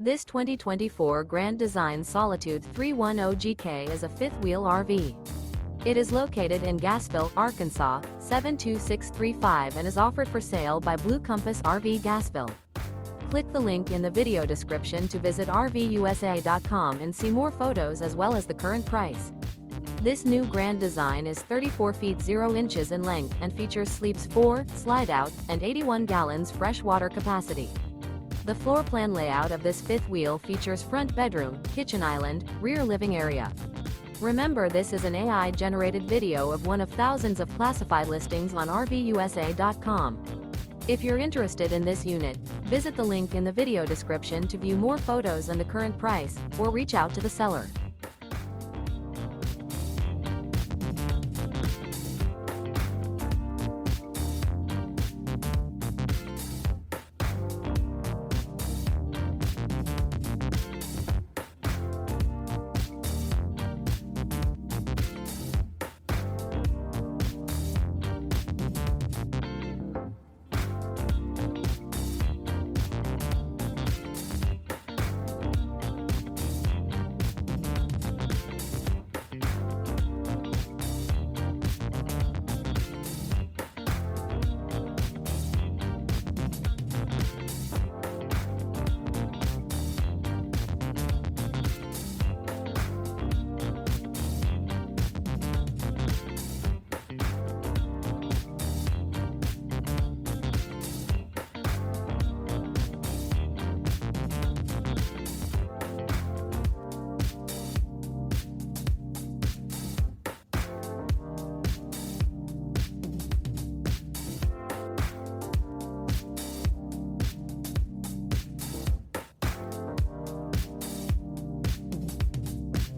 This 2024 Grand Design Solitude 310GK is a fifth-wheel RV. It is located in Gassville, Arkansas, 72635 and is offered for sale by Blue Compass RV Gassville. Click the link in the video description to visit RVUSA.com and see more photos as well as the current price. This new Grand Design is 34 feet 0 inches in length and features sleeps 4, slide-out, and 81 gallons fresh water capacity. The floor plan layout of this fifth wheel features front bedroom, kitchen island, rear living area. Remember, this is an AI-generated video of one of thousands of classified listings on RVUSA.com. If you're interested in this unit, visit the link in the video description to view more photos and the current price, or reach out to the seller.